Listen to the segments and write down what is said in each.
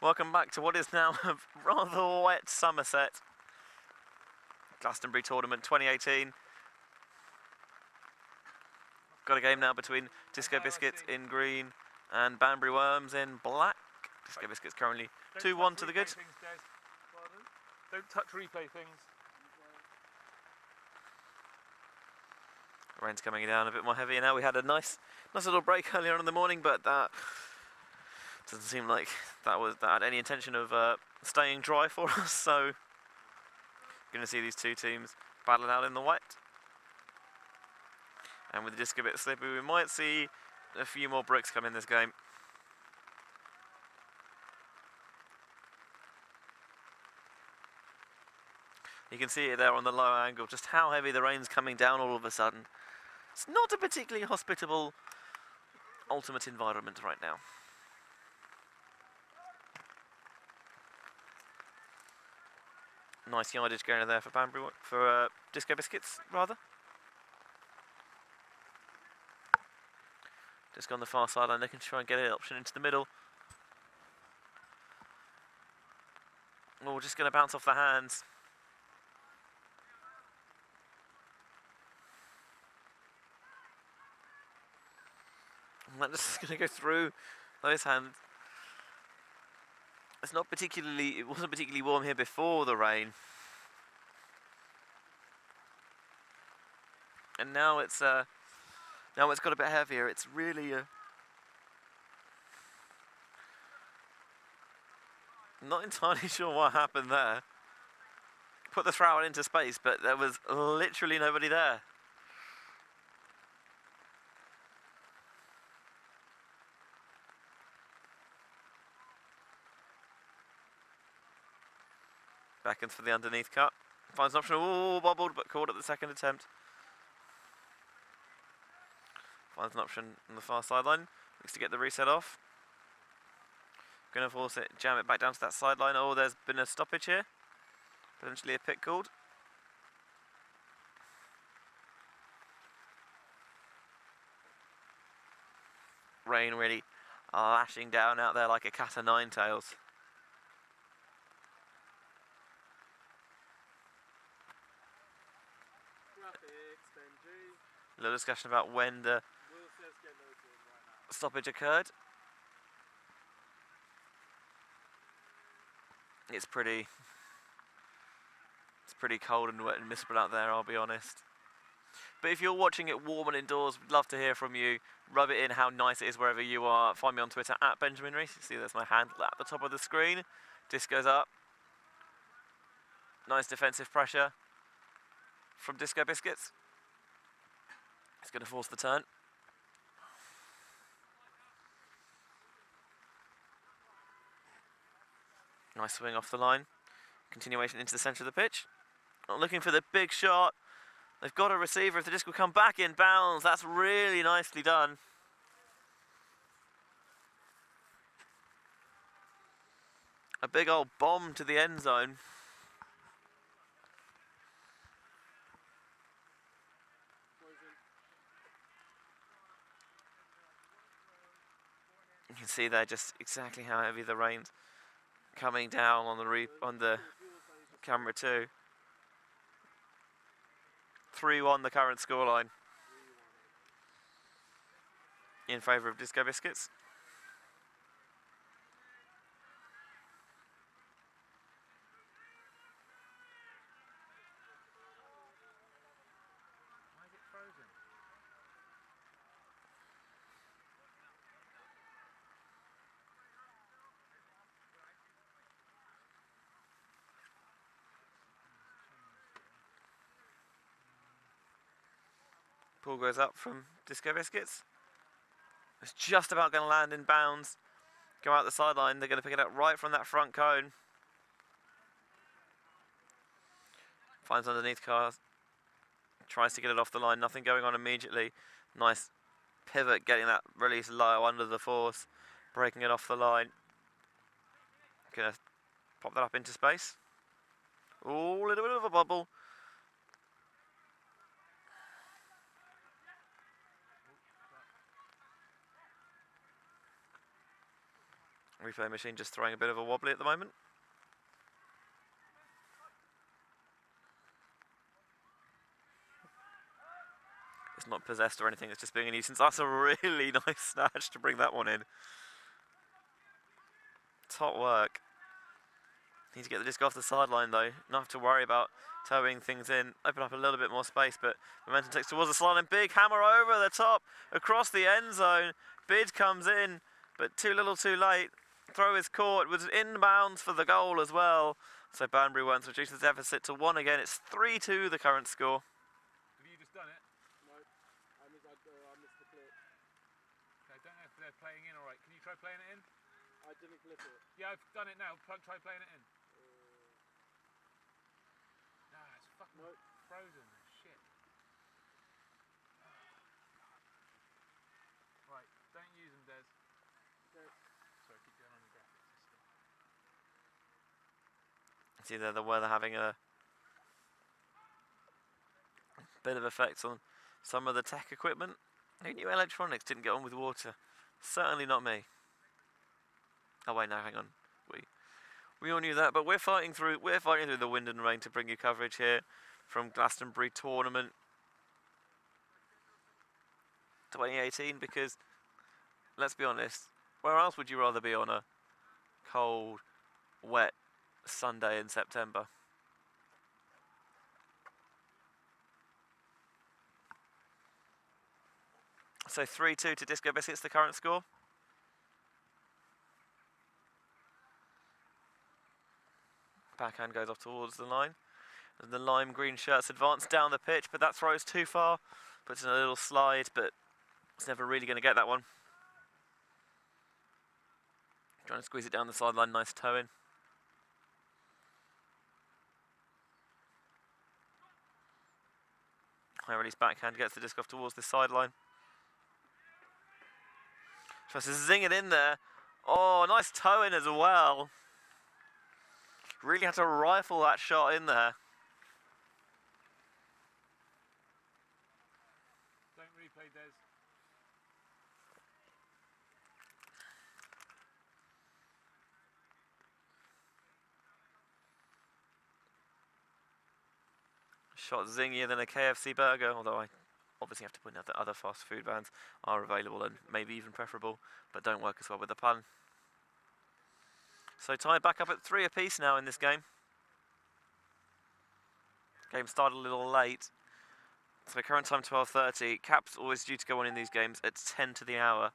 Welcome back to what is now a rather wet Somerset. Glastonbury Tournament 2018. Got a game now between Disco Biscuits in green and Banbury Worms in black. Disco Biscuits currently 2-1 to the good. Don't touch replay things. The rain's coming down a bit more heavier now. We had a nice little break earlier on in the morning, but that doesn't seem like that had any intention of staying dry for us. So, going to see these two teams battling out in the wet. And with the disc a bit slippy, we might see a few more bricks come in this game. You can see it there on the low angle, just how heavy the rain's coming down all of a sudden. It's not a particularly hospitable ultimate environment right now. Nice yardage going there for Banbury, for Disco Biscuits, rather. Just on the far sideline, they can try and get an option into the middle. Oh, just going to bounce off the hands. And that just going to go through those hands. It wasn't particularly warm here before the rain. And now it's got a bit heavier. It's really not entirely sure what happened there. Put the throw into space, but there was literally nobody there. Beckons for the underneath cut. Finds an option. Oh, bobbled, but caught at the second attempt. Finds an option on the far sideline. Looks to get the reset off. Going to force it, jam it back down to that sideline. Oh, there's been a stoppage here. Potentially a pick called. Rain really lashing down out there like a cat o' nine tails. A little discussion about when the stoppage occurred. It's pretty cold and wet and miserable out there, I'll be honest. But if you're watching it warm and indoors, we'd love to hear from you. Rub it in how nice it is wherever you are. Find me on Twitter at Benjamin Reese. You see there's my handle at the top of the screen. Disc goes up. Nice defensive pressure from Disco Biscuits. He's going to force the turn. Nice swing off the line. Continuation into the centre of the pitch. Not looking for the big shot. They've got a receiver. If the disc will come back in bounds, that's really nicely done. A big old bomb to the end zone. You can see there just exactly how heavy the rain's coming down on the camera too. 3-1 the current scoreline in favour of Disco Biscuits. Why is it frozen? Ball goes up from Disco Biscuits. It's just about going to land in bounds. Go out the sideline. They're going to pick it up right from that front cone. Finds underneath cars. Tries to get it off the line. Nothing going on immediately. Nice pivot, getting that release low under the force. Breaking it off the line. Going to pop that up into space. Oh, a little bit of a bubble. Replay machine just throwing a bit of a wobbly at the moment. It's not possessed or anything, it's just being a nuisance. That's a really nice snatch to bring that one in. Top work. Need to get the disc off the sideline though. Not have to worry about towing things in. Open up a little bit more space, but momentum takes towards the sideline. Big hammer over the top, across the end zone. Bid comes in, but too little too late. Throw is caught, was inbounds for the goal as well. So Banbury wants to reduce the deficit to 1 again. It's 3-2 the current score. Have you just done it? No, I missed the clip. I don't know if they're playing in alright. Can you try playing it in? I didn't clip it. Yeah, I've done it now. Try playing it in. Nah, it's fucking frozen. Shit. Right, don't use them, Des. Okay. Sorry, keep going on the graphics. See there, the weather having a bit of effect on some of the tech equipment. Who knew electronics didn't get on with water? Certainly not me. Oh wait, no, hang on. We all knew that, but we're fighting through the wind and rain to bring you coverage here from Glastonbury Tournament 2018, because let's be honest, where else would you rather be on a cold, wet Sunday in September? So 3-2 to Disco Biscuits, the current score. Backhand goes off towards the line. And the lime green shirts advance down the pitch, but that throws too far. Puts in a little slide, but it's never really going to get that one. Trying to squeeze it down the sideline, nice toe in. High release backhand gets the disc off towards the sideline. Tries to zing it in there. Oh, nice toe in as well. Really had to rifle that shot in there. Don't replay, Des. Shot zingier than a KFC burger, although I obviously have to point out that other fast food brands are available and maybe even preferable, but don't work as well with the pun. So tied back up at 3 apiece now in this game. Game started a little late. So current time 12:30. Caps always due to go on in these games at 10 to the hour.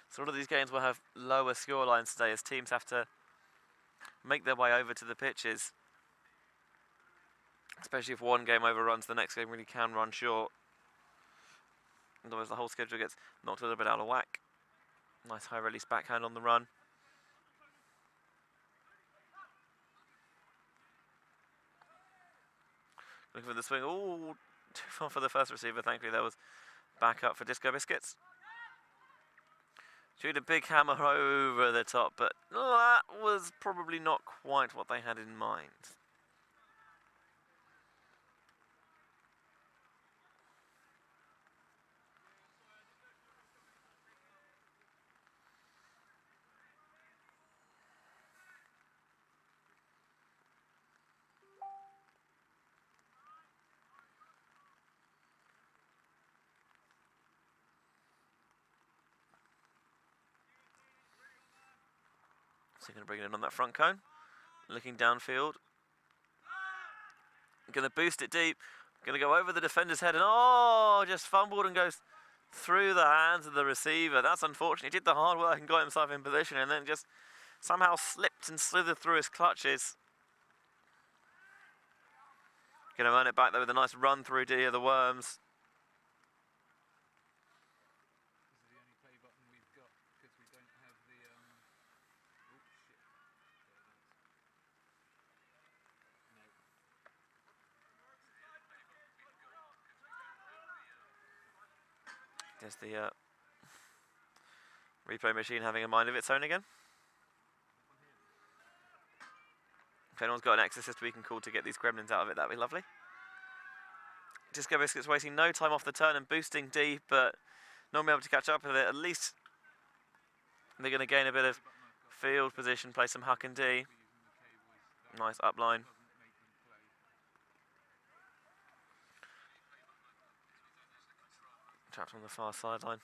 So all of these games will have lower scorelines today as teams have to make their way over to the pitches. Especially if one game overruns, the next game really can run short. Otherwise the whole schedule gets knocked a little bit out of whack. Nice high release backhand on the run. Looking for the swing. Ooh, too far for the first receiver. Thankfully there was backup for Disco Biscuits. Shoot a big hammer over the top, but that was probably not quite what they had in mind. So going to bring it in on that front cone. Looking downfield. Going to boost it deep. Going to go over the defender's head and oh, just fumbled and goes through the hands of the receiver. That's unfortunate. He did the hard work and got himself in position and then just somehow slipped and slithered through his clutches. Going to earn it back though with a nice run through D of the Worms. This is the only play button we've got because we don't have the oh shit. There's the replay machine having a mind of its own again. If anyone's got an exorcist we can call to get these gremlins out of it, that'd be lovely. Disco Biscuits wasting no time off the turn and boosting deep, but not being able to catch up with it. At least they're going to gain a bit of field position, play some huck and D. Nice upline. Trapped on the far sideline.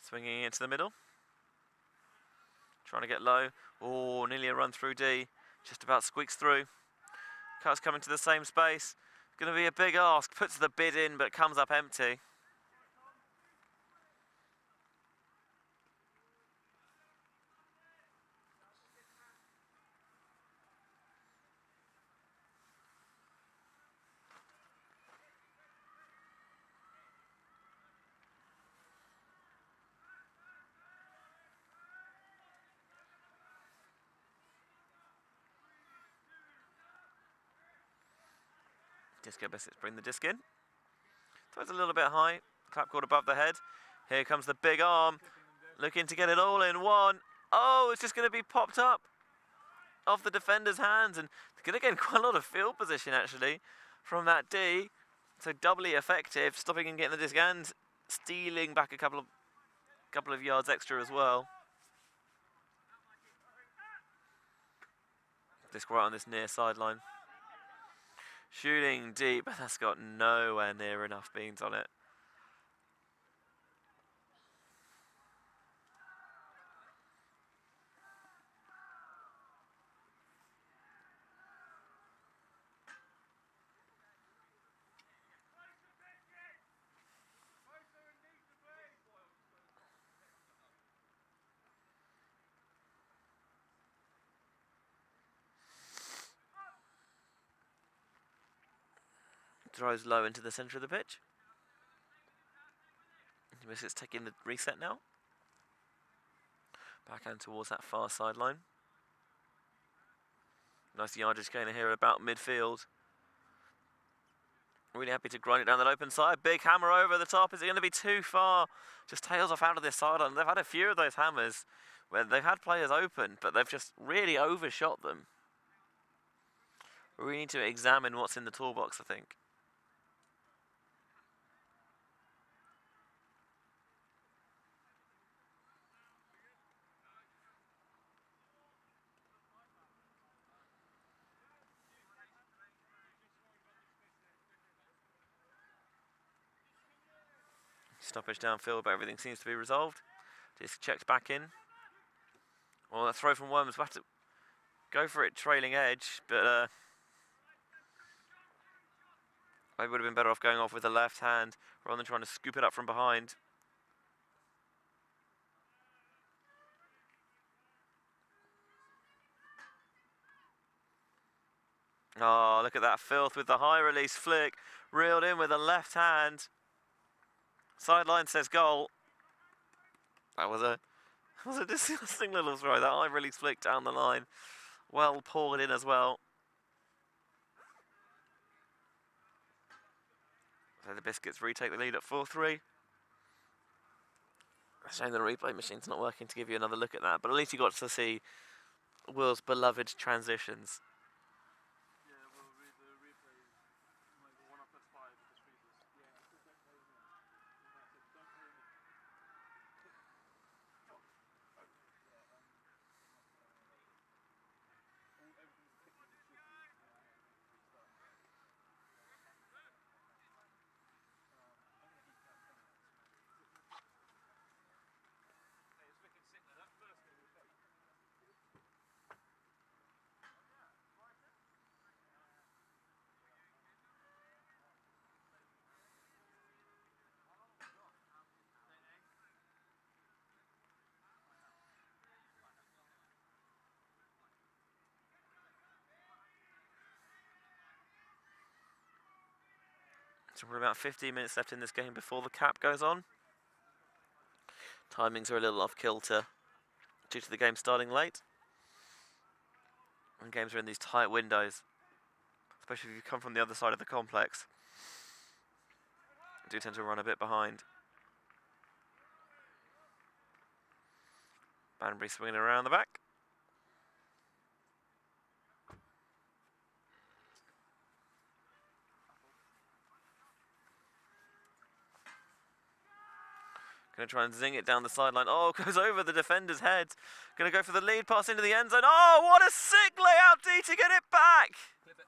Swinging into the middle. Trying to get low. Oh, nearly a run through D. Just about squeaks through. Car's coming to the same space. Going to be a big ask. Puts the bid in, but comes up empty. Disco Biscuits bring the disc in. Throws a little bit high. Clap caught above the head. Here comes the big arm. Looking to get it all in one. Oh, it's just going to be popped up off the defender's hands. And going to get quite a lot of field position, actually, from that D. So doubly effective, stopping and getting the disc and stealing back a couple of yards extra as well. Disc right on this near sideline. Shooting deep, but that's got nowhere near enough beans on it. Throws low into the centre of the pitch. Biscuits taking the reset now. Backhand towards that far sideline. Nice yardage gainer here at about midfield. Really happy to grind it down that open side. Big hammer over the top. Is it going to be too far? Just tails off out of this sideline. They've had a few of those hammers where they've had players open, but they've just really overshot them. We need to examine what's in the toolbox, I think. Stoppage downfield, but everything seems to be resolved. Disc checked back in. Well, that throw from Worms, we'll have to go for it trailing edge, but maybe would have been better off going off with the left hand rather than trying to scoop it up from behind. Oh, look at that filth with the high release flick. Reeled in with the left hand. Sideline says goal. That was a disgusting little throw. That high release flick down the line. Well poured in as well. So the Biscuits retake the lead at 4-3. Shame the replay machine's not working to give you another look at that, but at least you got to see Will's beloved transitions. Yeah, we'll read the replay. Like the 1 up at 5, just read this. Yeah, I think don't own it. Don't own it. Everything's kicked in the shooting. Restart. So we're about 15 minutes left in this game before the cap goes on. Timings are a little off kilter due to the game starting late. And games are in these tight windows, especially if you come from the other side of the complex. You do tend to run a bit behind. Banbury swinging around the back. Going to try and zing it down the sideline. Oh, goes over the defender's head. Going to go for the lead pass into the end zone. Oh, what a sick layout, D, to get it back. Clip it.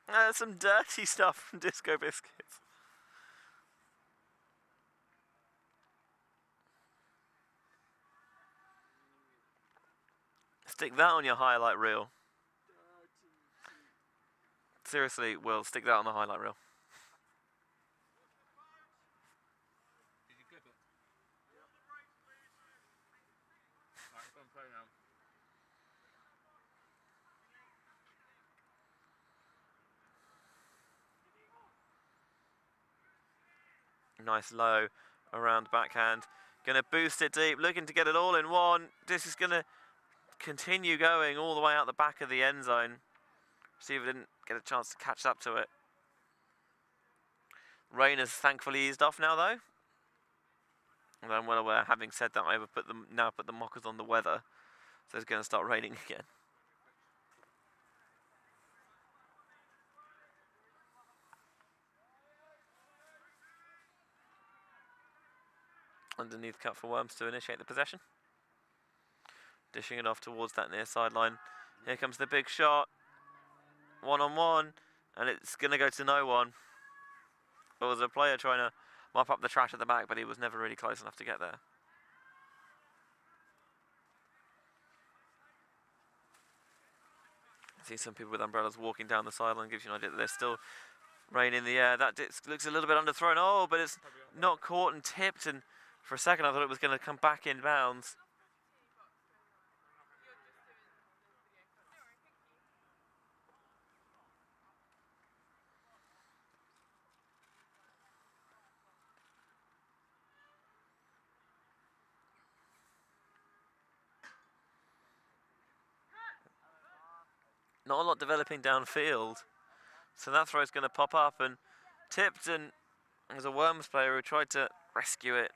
That's some dirty stuff from Disco Biscuits. Stick that on your highlight reel. Seriously, Will, stick that on the highlight reel. Did you clip it? Alright, go and play now. Nice low around backhand. Going to boost it deep, looking to get it all in one. This is going to continue going all the way out the back of the end zone. Receiver didn't get a chance to catch up to it. Rain has thankfully eased off now, though. And I'm well aware, having said that, I now put the mockers on the weather. So it's going to start raining again. Underneath cut for Worms to initiate the possession. Dishing it off towards that near sideline. Here comes the big shot. 1-on-1. And it's going to go to no one. There was a player trying to mop up the trash at the back, but he was never really close enough to get there. I see some people with umbrellas walking down the sideline. Gives you an idea that there's still rain in the air. That looks a little bit underthrown. Oh, but it's not caught and tipped. And for a second, I thought it was going to come back in bounds. Not a lot developing downfield. So that throw is going to pop up and tipped, and there's a Worms player who tried to rescue it.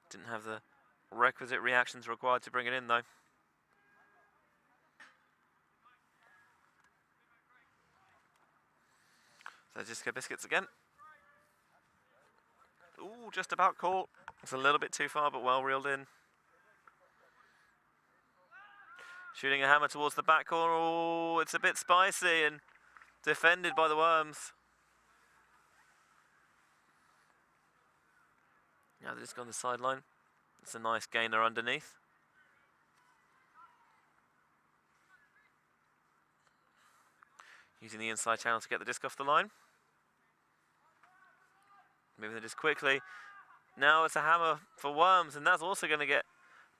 Didn't have the requisite reactions required to bring it in, though. So Disco Biscuits again. Ooh, just about caught. It's a little bit too far, but well reeled in. Shooting a hammer towards the back corner. Oh, it's a bit spicy and defended by the Worms. Now they're just on the sideline. It's a nice gainer underneath. Using the inside channel to get the disc off the line. Moving the disc quickly. Now it's a hammer for Worms, and that's also going to get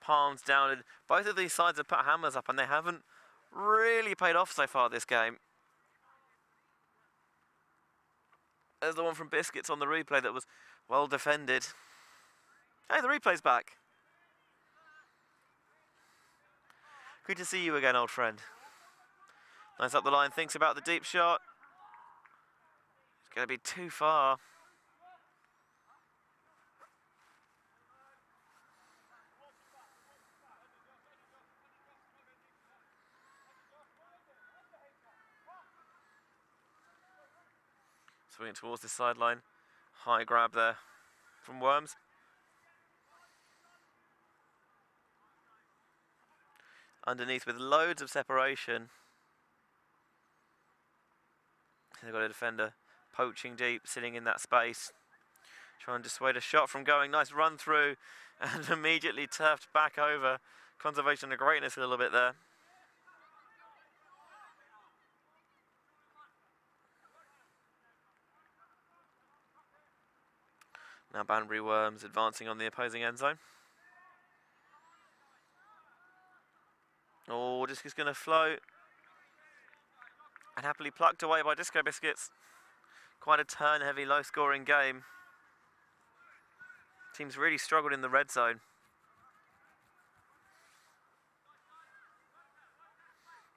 palms down. And both of these sides have put hammers up, and they haven't really paid off so far this game. There's the one from Biscuits on the replay that was well defended. Hey, the replay's back. Good to see you again, old friend. Nice up the line, thinks about the deep shot. It's going to be too far. Swinging towards the sideline. High grab there from Worms. Underneath with loads of separation. They've got a defender poaching deep, sitting in that space. Trying to dissuade a shot from going. Nice run through and immediately turfed back over. Conservation of greatness a little bit there. Now Banbury Worms advancing on the opposing end zone. Oh, disc is going to float. And happily plucked away by Disco Biscuits. Quite a turn-heavy, low-scoring game. Teams really struggled in the red zone.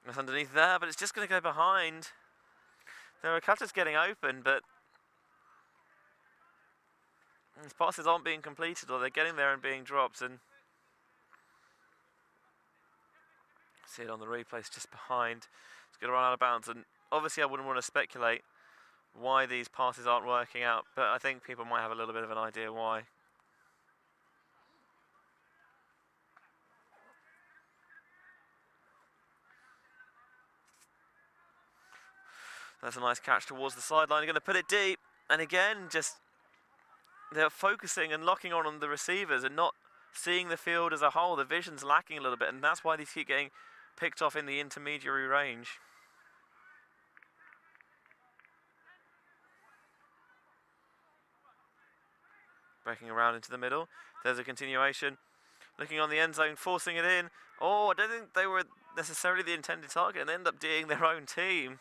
It's underneath there, but it's just going to go behind. There are cutters getting open, but these passes aren't being completed, or they're getting there and being dropped. And see it on the replay, it's just behind. It's going to run out of bounds, and Obviously, I wouldn't want to speculate why these passes aren't working out, but I think people might have a little bit of an idea why. That's a nice catch towards the sideline. They're going to put it deep, and again, just they're focusing and locking on the receivers and not seeing the field as a whole. The vision's lacking a little bit, and that's why these keep getting picked off in the intermediary range. Breaking around into the middle. There's a continuation. Looking on the end zone, forcing it in. Oh, I don't think they were necessarily the intended target, and they end up being their own team.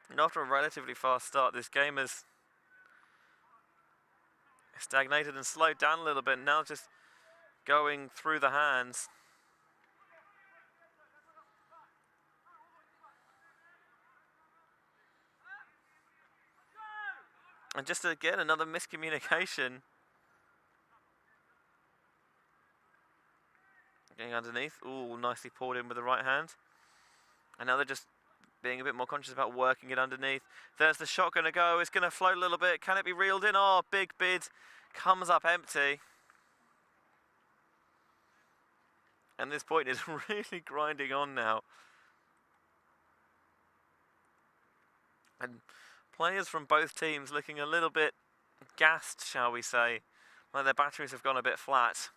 And after a relatively fast start, this game has stagnated and slowed down a little bit. Now just going through the hands. And just again, another miscommunication. Getting underneath. Ooh, nicely poured in with the right hand. And now they're just being a bit more conscious about working it underneath. There's the shot going to go. It's going to float a little bit. Can it be reeled in? Oh, big bid. Comes up empty. And this point is really grinding on now. And players from both teams looking a little bit gassed, shall we say. Like their batteries have gone a bit flat.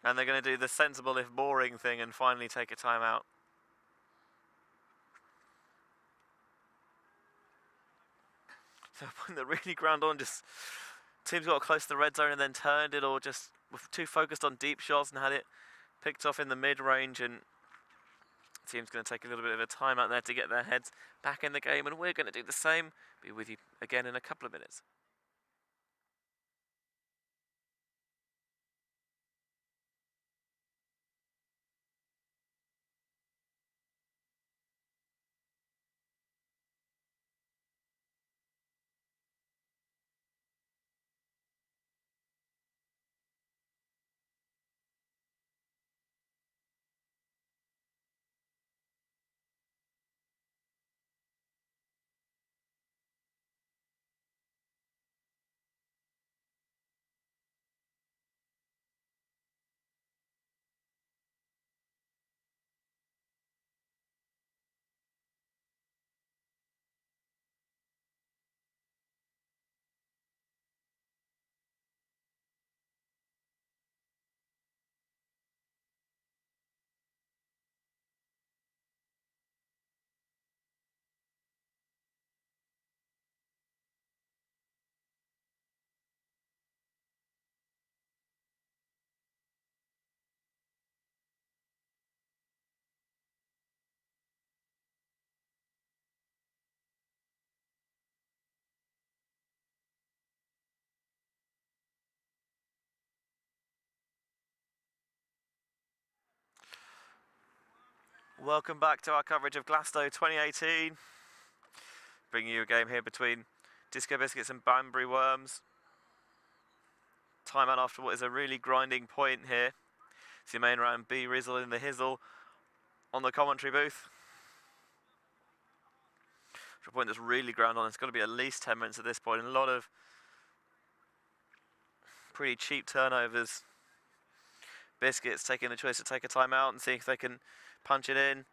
And they're going to do the sensible if boring thing and finally take a timeout. So when they really ground on, just teams got close to the red zone and then turned it, or just were too focused on deep shots and had it picked off in the mid-range, and the team's going to take a little bit of a timeout there to get their heads back in the game, and we're going to do the same. Be with you again in a couple of minutes. Welcome back to our coverage of Glasgow 2018. Bringing you a game here between Disco Biscuits and Banbury Worms. Timeout after what is a really grinding point here. It's your main round B Rizzle in the Hizzle on the commentary booth. For a point that's really ground on, it's got to be at least 10 minutes at this point, and a lot of pretty cheap turnovers. Biscuits taking the choice to take a timeout and see if they can punch it in.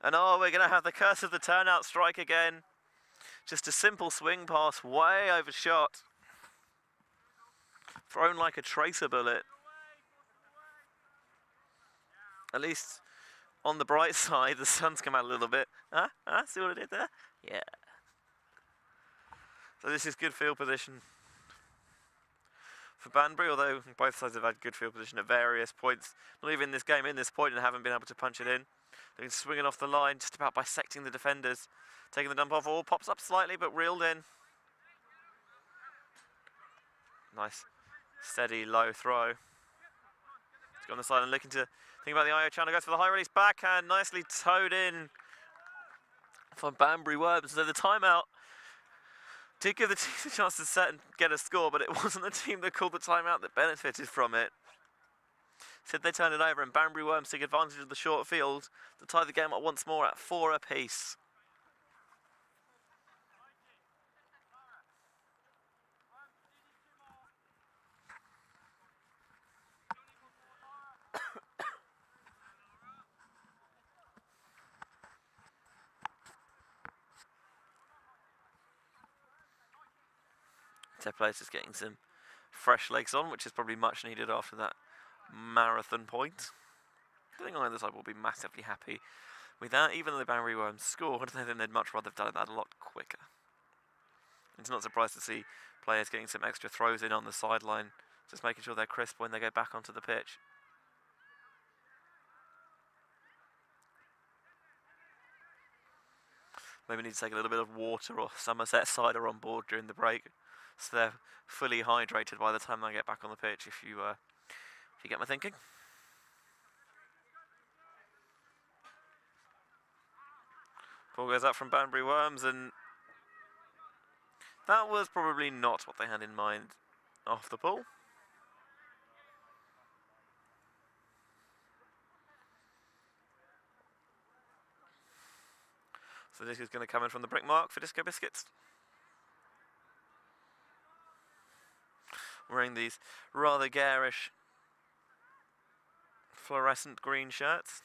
And oh, we're going to have the curse of the turnout strike again. Just a simple swing pass, way overshot. Thrown like a tracer bullet. At least on the bright side, the sun's come out a little bit. Huh? See what I did there? Yeah. So this is good field position for Banbury, although both sides have had good field position at various points. Not even in this game, in this point, and haven't been able to punch it in. They're swinging off the line, just about bisecting the defenders. Taking the dump off, all pops up slightly, but reeled in. Nice, steady, low throw. It's got on the side and looking to think about the IO channel. Goes for the high release backhand, nicely towed in from Banbury Worms. So the timeout did give the team a chance to set and get a score, but it wasn't the team that called the timeout that benefited from it. Said they turned it over, and Banbury Worms took advantage of the short field to tie the game up once more at 4 apiece. Teplace is getting some fresh legs on, which is probably much needed after that marathon point. I think on the other side will be massively happy with that. Even though the Banbury Worms scored, I think they'd much rather have done that a lot quicker. It's not surprised to see players getting some extra throws in on the sideline, just making sure they're crisp when they go back onto the pitch. Maybe need to take a little bit of water or Somerset cider on board during the break, so they're fully hydrated by the time they get back on the pitch, if you get my thinking. Ball goes up from Banbury Worms, and that was probably not what they had in mind off the ball. So this is going to come in from the brick mark for Disco Biscuits. Wearing these rather garish fluorescent green shirts.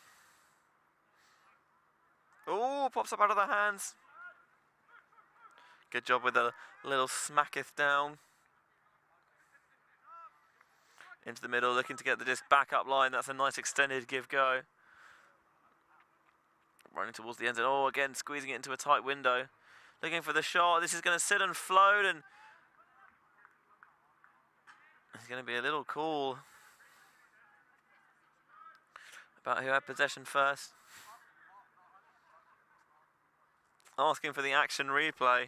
Oh, pops up out of their hands. Good job with a little smacketh down. Into the middle, looking to get the disc back up line. That's a nice extended give-go. Running towards the end. Oh, again, squeezing it into a tight window. Looking for the shot. This is going to sit and float, and it's going to be a little cool about who had possession first. Asking for the action replay.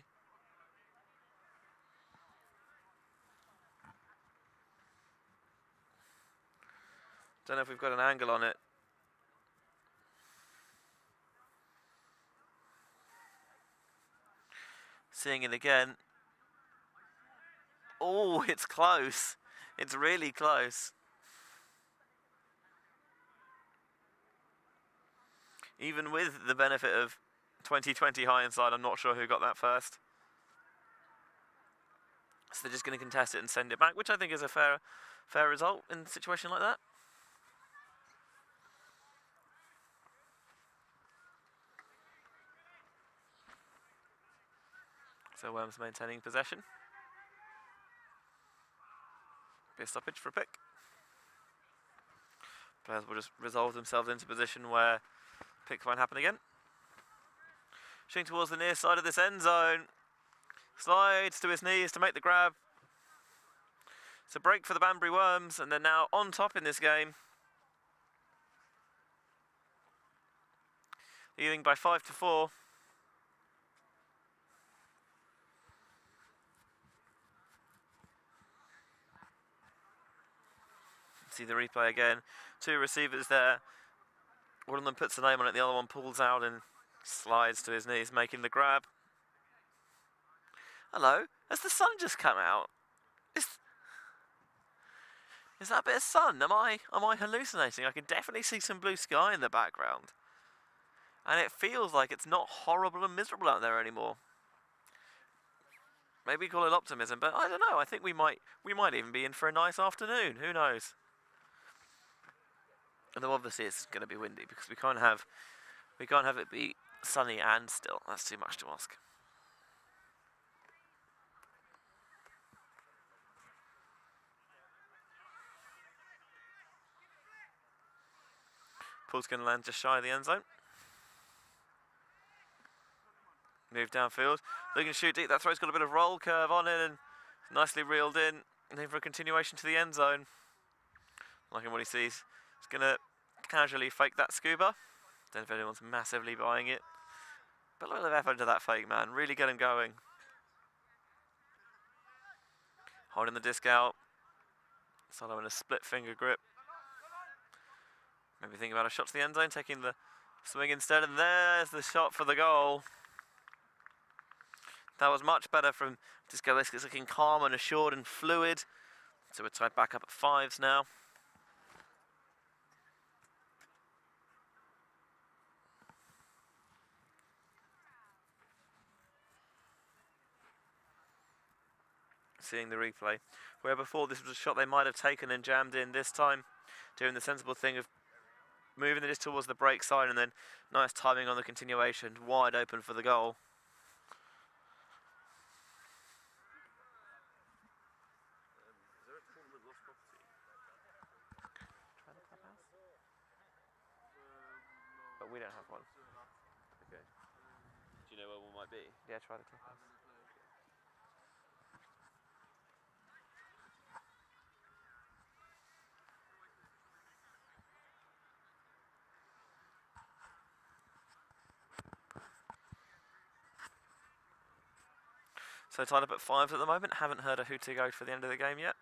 Don't know if we've got an angle on it. Seeing it again. Oh, it's close. It's really close. Even with the benefit of 2020 hindsight, I'm not sure who got that first. So they're just going to contest it and send it back, which I think is a fair result in a situation like that. So Worms maintaining possession. Be a stoppage for a pick. Players will just resolve themselves into position where picks won't happen again. Shooting towards the near side of this end zone. Slides to his knees to make the grab. It's a break for the Banbury Worms, and they're now on top in this game. Leading by 5-4. See the replay again. Two receivers there. One of them puts a name on it, the other one pulls out and slides to his knees, making the grab. Hello, has the sun just come out? Is that a bit of sun? Am I hallucinating? I can definitely see some blue sky in the background. And it feels like it's not horrible and miserable out there anymore. Maybe call it optimism, but I don't know. I think we might even be in for a nice afternoon. Who knows? Although obviously it's going to be windy because we can't have it be sunny and still. That's too much to ask. Ball's going to land just shy of the end zone. Move downfield. Looking to shoot deep. That throw's got a bit of roll curve on it and nicely reeled in. And then for a continuation to the end zone. Liking what he sees. He's going to casually fake that scuba. Don't know if anyone's massively buying it. But a lot of effort into that fake, man. Really get him going. Holding the disc out. Solo in a split finger grip. Maybe thinking about a shot to the end zone, taking the swing instead, and there's the shot for the goal. That was much better from Disco Biscuits, looking calm and assured and fluid. So we're tied back up at 5s now. Seeing the replay, where before this was a shot they might have taken and jammed in, this time doing the sensible thing of moving the disc towards the break side and then nice timing on the continuation, wide open for the goal. Is there a tournament lost property? Try the clubhouse? No. But we don't have one. So Okay. Do you know where one might be? Yeah, try the clubhouse. So tied up at 5 at the moment. Haven't heard a hoot to go for the end of the game yet.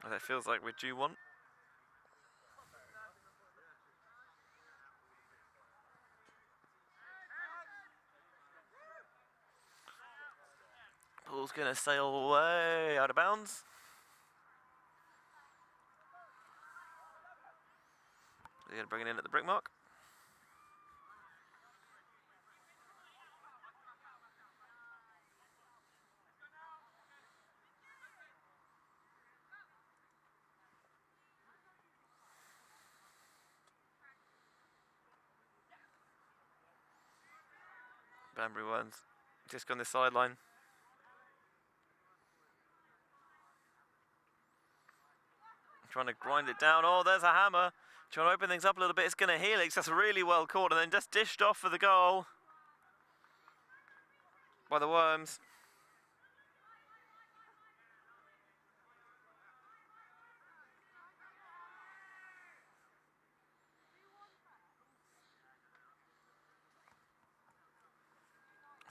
And it feels like we're due one. Ball's going to sail way out of bounds. They're going to bring it in at the brick mark. Banbury ones just on the sideline. Trying to grind it down. Oh, there's a hammer. Trying to open things up a little bit. It's going to Helix. That's really well caught and then just dished off for the goal by the Worms.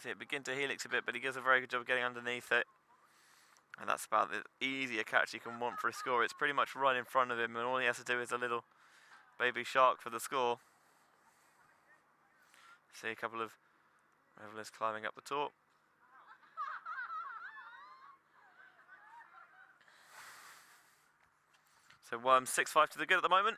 See it begin to Helix a bit, but he does a very good job of getting underneath it. And that's about the easier catch you can want for a score. It's pretty much right in front of him, and all he has to do is a little baby shark for the score. See a couple of revelers climbing up the top. So Worms 6-5 to the good at the moment.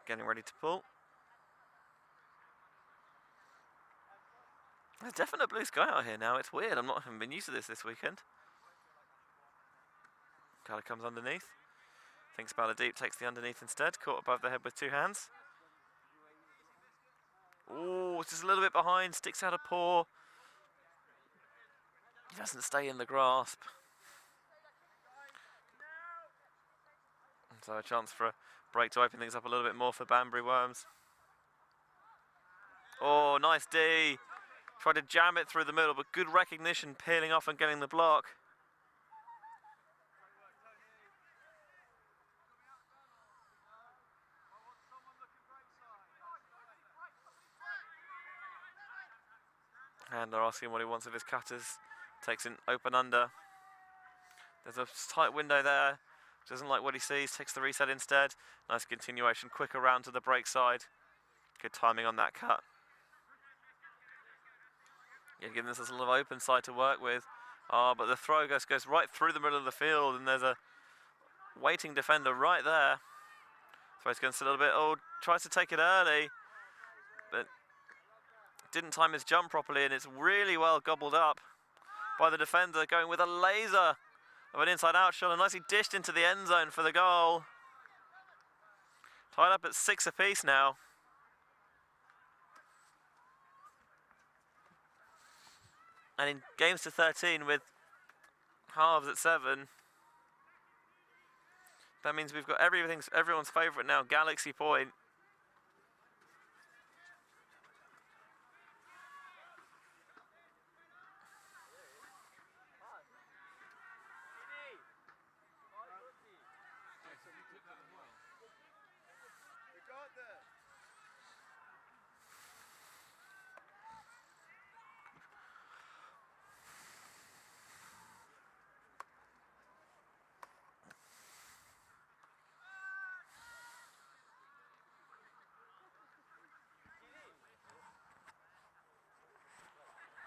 Getting ready to pull. There's definite blue sky out here now. It's weird. I haven't been used to this weekend. Kind of comes underneath. Thinks about it deep, takes the underneath instead. Caught above the head with 2 hands. Oh, it's just a little bit behind. Sticks out a paw. He doesn't stay in the grasp. So a chance for a break to open things up a little bit more for Banbury Worms. Oh, nice D. Tried to jam it through the middle, but good recognition, peeling off and getting the block. And they're asking what he wants of his cutters. Takes an open under. There's a tight window there. Doesn't like what he sees, takes the reset instead. Nice continuation, quick around to the break side. Good timing on that cut. Yeah, giving us a little open side to work with. Oh, but the throw goes right through the middle of the field, and there's a waiting defender right there. Throws against a little bit. Oh, tries to take it early, but didn't time his jump properly, and it's really well gobbled up by the defender, going with a laser of an inside-out shot, and nicely dished into the end zone for the goal. Tied up at 6 apiece now. And in games to 13 with halves at 7, that means we've got everyone's favourite now, Galaxy Point.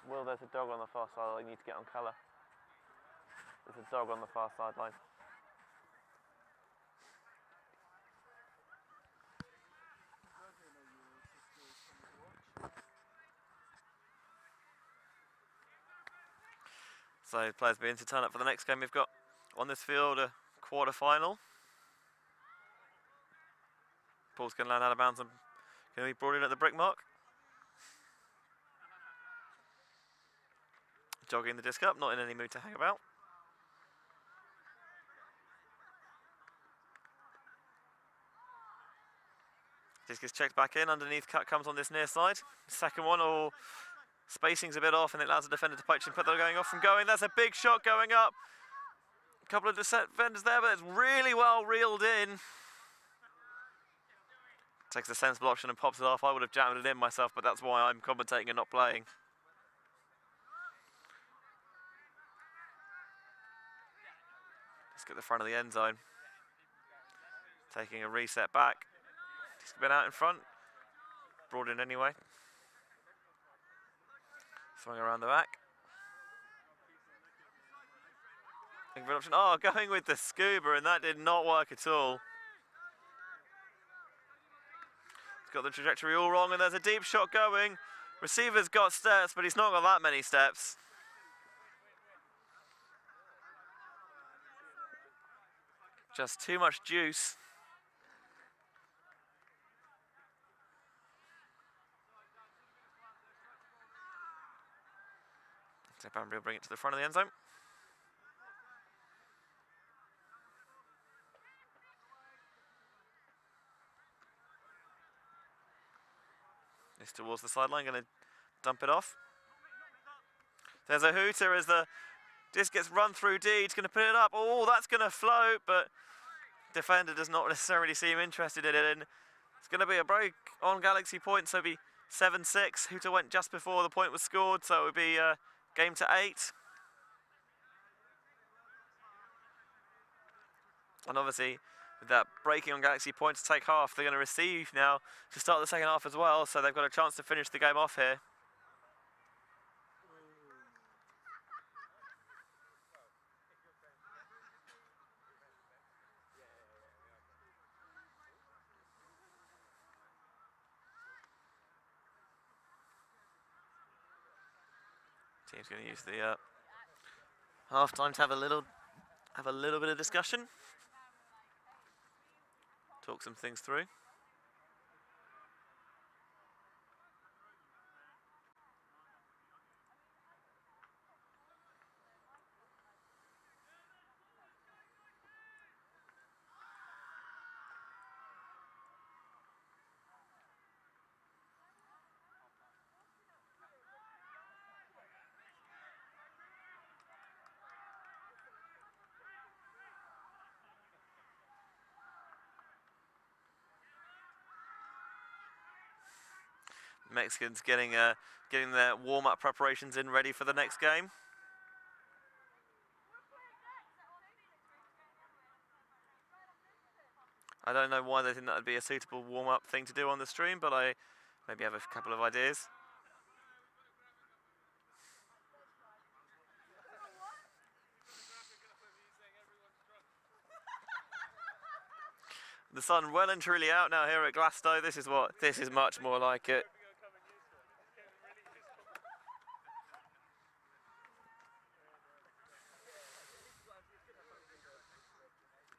Will, there's a dog on the far side. I need to get on colour. There's a dog on the far sideline. So players begin to turn up for the next game we've got on this field, a quarter final. Ball's going to land out of bounds and going to be brought in at the brick mark. Jogging the disc up, not in any mood to hang about. Disc is checked back in, underneath cut comes on this near side. Second one, or spacing's a bit off and it allows the defender to poach and put that going off and going. That's a big shot going up. A couple of defenders there, but it's really well reeled in. Takes a sensible option and pops it off. I would have jammed it in myself, but that's why I'm commentating and not playing. Let's get the front of the end zone. Taking a reset back. He's been out in front. Brought in anyway. Swing around the back. Option. Oh, going with the scuba, and that did not work at all. He's got the trajectory all wrong, and there's a deep shot going. Receiver's got steps, but he's not got that many steps. Just too much juice. So Banbury will bring it to the front of the end zone. It's towards the sideline, going to dump it off. There's a hooter as the disc gets run through D. He's going to put it up. Oh, that's going to float, but defender does not necessarily seem interested in it. And it's going to be a break on Galaxy point, so it'll be 7-6. Hooter went just before the point was scored, so it would be game to 8. And obviously, with that breaking on Galaxy point to take half, they're going to receive now to start the second half as well, so they've got a chance to finish the game off here. Team's going to use the half time to have a little bit of discussion, talk some things through. Mexicans getting their warm-up preparations in, ready for the next game. I don't know why they think that would be a suitable warm-up thing to do on the stream, but I maybe have a couple of ideas. The sun well and truly out now here at Glasgow. This is much more like it.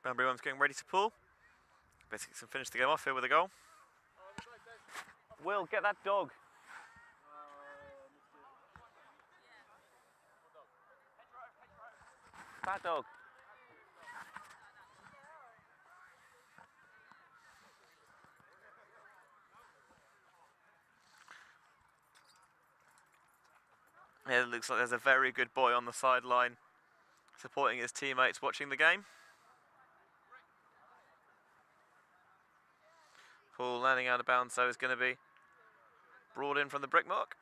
Banbury one's getting ready to pull. Biscuits can finish the game off here with a goal. Will, get that dog. That dog. Yeah, it looks like there's a very good boy on the sideline supporting his teammates watching the game. Paul landing out of bounds, so it's going to be brought in from the brick mark.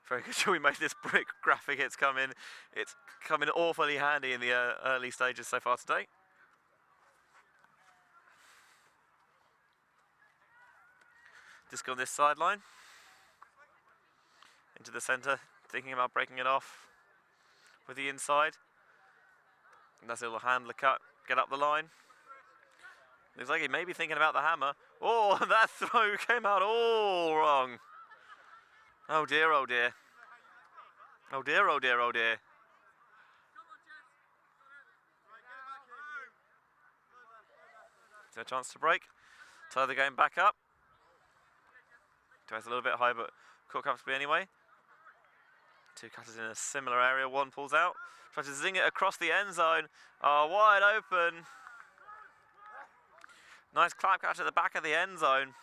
Very good job we made this brick graphic. It's come in awfully handy in the early stages so far today. Disc on this sideline. Into the centre. thinking about breaking it off with the inside. And that's a little handler cut, get up the line. Looks like he may be thinking about the hammer. Oh, that throw came out all wrong. Oh dear, oh dear. Oh dear, oh dear, oh dear. Is there a chance to break? Tie the game back up. Tries a little bit high, but caught comfortably anyway. Two cutters in a similar area. One pulls out. Tries to zing it across the end zone. Oh, wide open. Nice clap catch at the back of the end zone.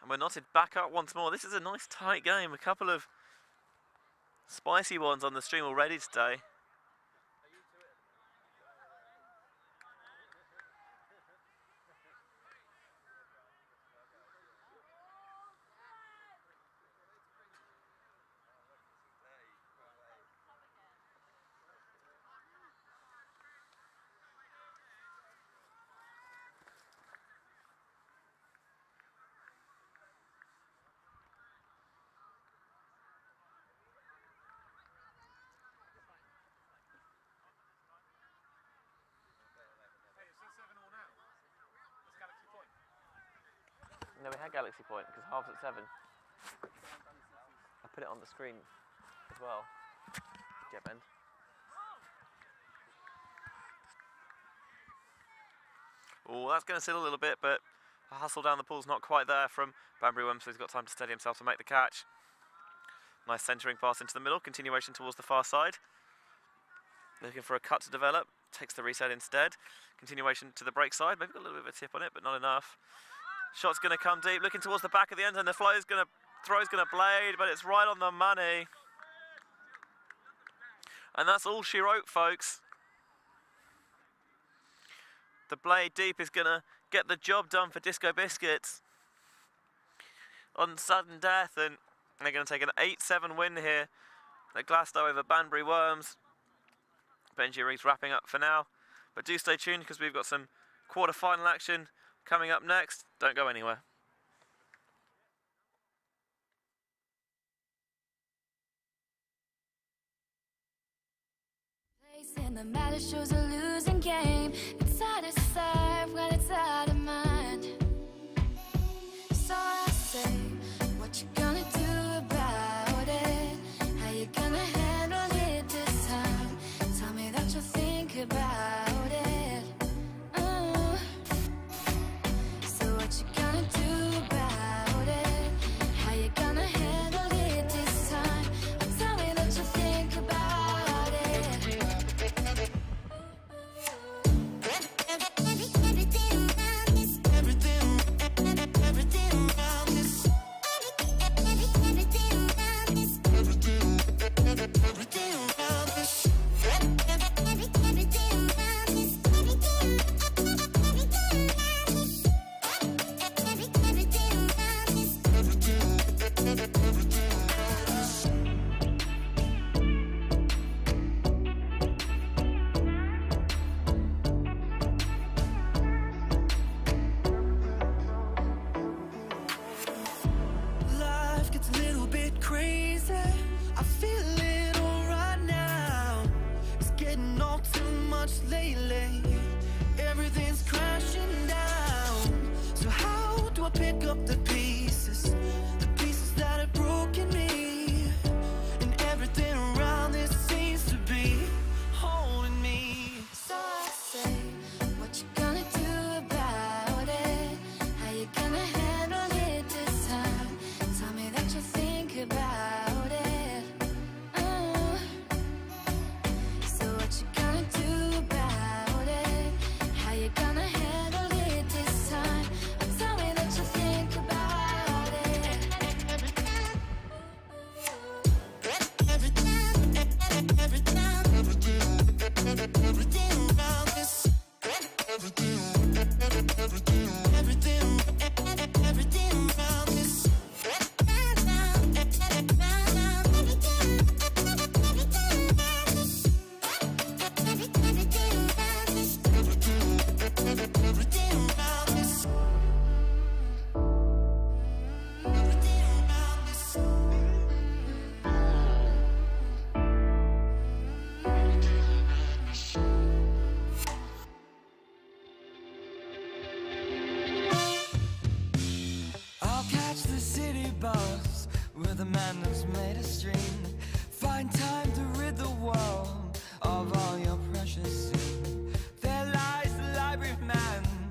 And we're knotted back up once more. This is a nice tight game. A couple of spicy ones on the stream already today. No, we had Galaxy Point because half's at 7. I put it on the screen as well. Jet bend. Oh, that's going to sit a little bit, but a hustle down the pool's not quite there from Banbury Wim, so he's got time to steady himself to make the catch. Nice centering pass into the middle, continuation towards the far side. Looking for a cut to develop, takes the reset instead. Continuation to the break side, maybe got a little bit of a tip on it, but not enough. Shot's going to come deep, looking towards the back of the end, and the throw's going to blade, but it's right on the money. And that's all she wrote, folks. The blade deep is going to get the job done for Disco Biscuits on sudden death, and they're going to take an 8-7 win here at Glasgow over Banbury Worms. Benji Reed's wrapping up for now, but do stay tuned because we've got some quarter-final action coming up next. Don't go anywhere. And the matter shows a losing game. It's hard to serve when it's out of mind. So I say, what you gonna do about it? How you gonna handle it this time? Tell me that you'll think about it. So what you gonna do about it? How you gonna handle it this time? Tell me that you'll think about it. Life gets a little bit crazy. I feel it all right now. It's getting all too much lately. Everything's crashing down. So how do I pick up the pieces? The pieces that have broken me. And everything around this seems to be holding me. So I say, what you gonna do about it? How you gonna handle it this time? Tell me that you'll think about it. So what you gonna do about it? How you gonna handle it this time? Tell me that you'll think about man who's made of strings.